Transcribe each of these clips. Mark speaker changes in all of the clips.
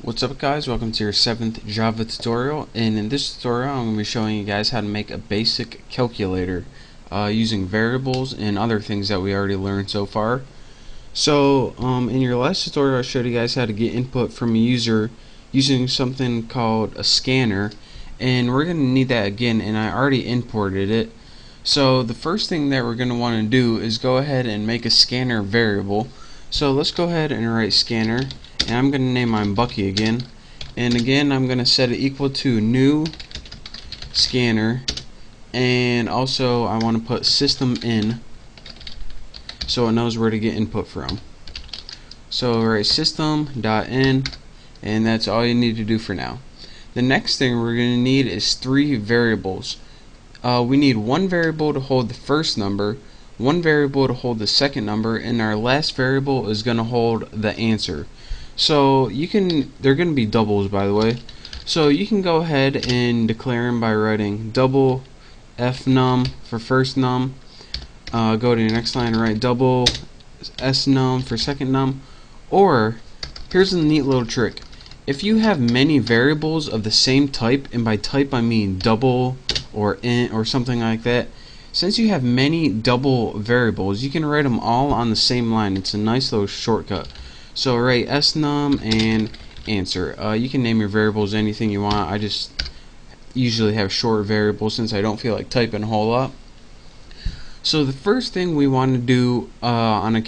Speaker 1: What's up guys, welcome to your 7th Java tutorial, and in this tutorial I'm going to be showing you guys how to make a basic calculator using variables and other things that we already learned so far. So in your last tutorial I showed you guys how to get input from a user using something called a scanner, and we're going to need that again, and I already imported it. So the first thing that we're going to want to do is go ahead and make a scanner variable. So let's go ahead and write scanner, and I'm going to name mine Bucky again, and again I'm going to set it equal to new scanner, and also I want to put system in so it knows where to get input from. So write system.in, and that's all you need to do for now. The next thing we're going to need is 3 variables. We need one variable to hold the first number, one variable to hold the second number, and our last variable is going to hold the answer. So they're going to be doubles, by the way. So you can go ahead and declare them by writing double fnum for first num. Go to your next line and write double snum for second num. Or here's a neat little trick. If you have many variables of the same type, and by type I mean double or int or something like that, since you have many double variables, you can write them all on the same line. It's a nice little shortcut. So write snum and answer. You can name your variables anything you want. I just usually have short variables since I don't feel like typing a whole lot. So the first thing we want to do on our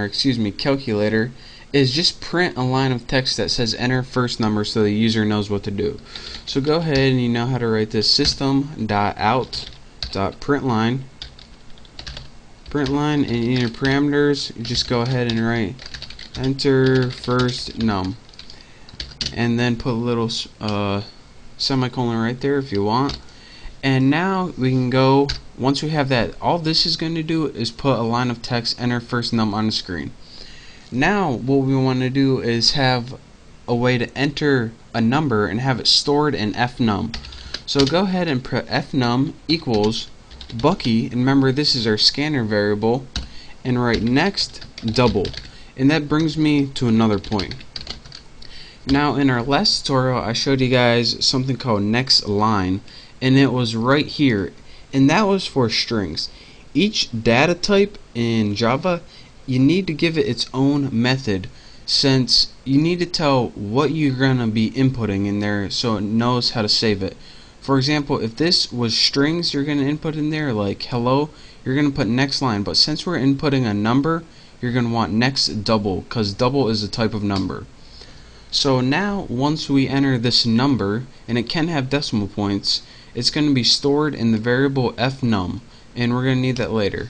Speaker 1: calculator is just print a line of text that says enter first number so the user knows what to do. So go ahead, and you know how to write this: system.out.println. Println, and in your parameters just go ahead and write enter first num, and then put a little semicolon right there if you want. And now we can go, once we have that, all this is going to do is put a line of text enter first num on the screen. Now what we want to do is have a way to enter a number and have it stored in fnum. So go ahead and put fnum equals Bucky, and remember this is our scanner variable, and write next double. And that brings me to another point. Now in our last tutorial I showed you guys something called next line, and it was right here, and that was for strings. Each data type in Java, you need to give it its own method, since you need to tell what you're going to be inputting in there so it knows how to save it. For example, if this was strings you're going to input in there, like hello, you're going to put next line, but since we're inputting a number, you're going to want next double, because double is a type of number. So now once we enter this number, and it can have decimal points, it's going to be stored in the variable fnum, and we're going to need that later.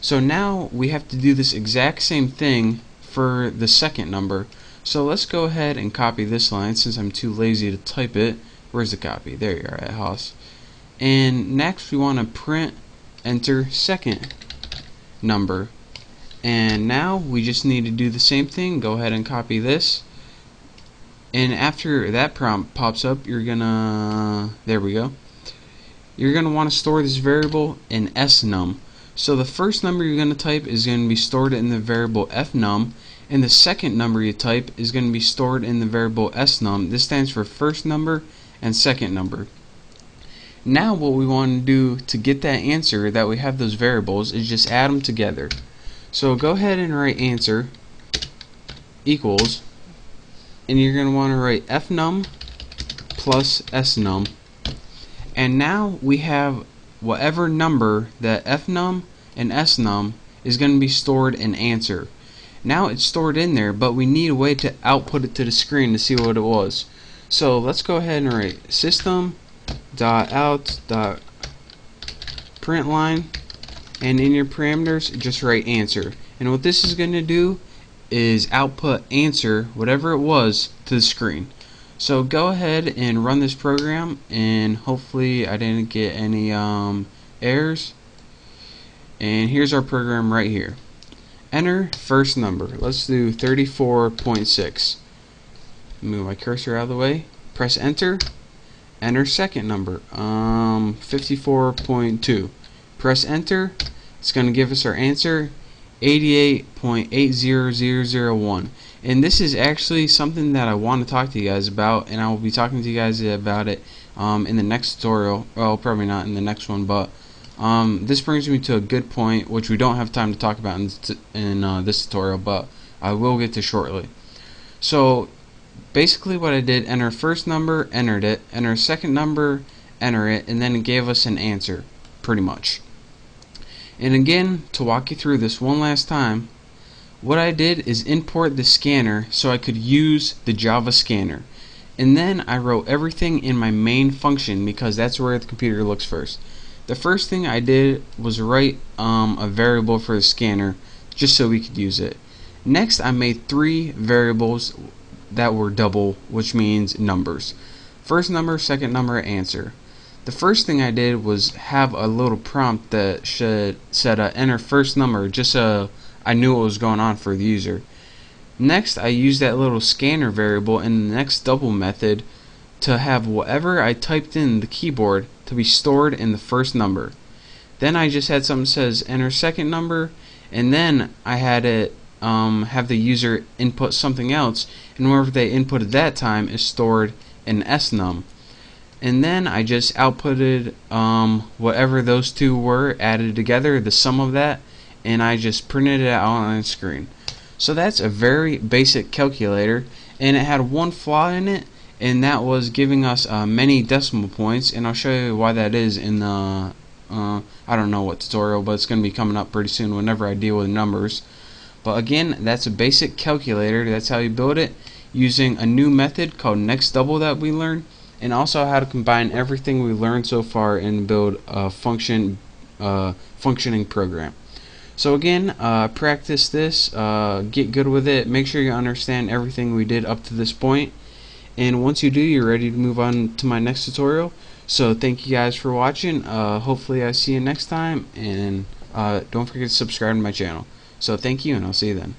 Speaker 1: So now we have to do this exact same thing for the second number. So let's go ahead and copy this line since I'm too lazy to type it. Where's the copy? There you are at Haas. And next we want to print enter second number. And now we just need to do the same thing. Go ahead and copy this. And after that prompt pops up, you're gonna, there we go, you're gonna want to store this variable in snum. So the first number you're gonna type is gonna be stored in the variable fnum, and the second number you type is gonna be stored in the variable snum. This stands for first number and second number. Now what we want to do to get that answer that we have those variables is just add them together. So go ahead and write answer equals, and you're going to want to write fnum plus snum, and now we have whatever number that fnum and snum is going to be stored in answer. Now it's stored in there, but we need a way to output it to the screen to see what it was. So let's go ahead and write system.out.println, and in your parameters just write answer. And what this is going to do is output answer, whatever it was, to the screen. So go ahead and run this program, and hopefully I didn't get any errors. And here's our program right here. Enter first number. Let's do 34.6. Move my cursor out of the way. Press enter. Enter second number. 54.2. Press enter. It's going to give us our answer, 88.80001. And this is actually something that I want to talk to you guys about, and I will be talking to you guys about it in the next tutorial. Well, probably not in the next one, but this brings me to a good point, which we don't have time to talk about in this tutorial, but I will get to shortly. So basically what I did, enter first number, entered it, enter second number, enter it, and then it gave us an answer, pretty much. And again, to walk you through this one last time, what I did is import the scanner so I could use the Java scanner. And then I wrote everything in my main function because that's where the computer looks first. The first thing I did was write a variable for the scanner just so we could use it. Next, I made 3 variables that were double, which means numbers. First number, second number, answer. The first thing I did was have a little prompt that said enter first number, just so I knew what was going on for the user. Next, I used that little scanner variable in the next double method to have whatever I typed in the keyboard to be stored in the first number. Then I just had something that says enter second number, and then I had it have the user input something else, and whatever they inputted that time is stored in snum. And then I just outputted whatever those two were added together, the sum of that, and I just printed it out on the screen. So that's a very basic calculator, and it had one flaw in it, and that was giving us many decimal points, and I'll show you why that is in the I don't know what tutorial, but it's going to be coming up pretty soon whenever I deal with numbers. But again, that's a basic calculator. That's how you build it, using a new method called next double that we learned, and also how to combine everything we learned so far and build a functioning program. So again, practice this, get good with it, make sure you understand everything we did up to this point, and once you do, you're ready to move on to my next tutorial. So thank you guys for watching. Hopefully I see you next time, and don't forget to subscribe to my channel. So thank you, and I'll see you then.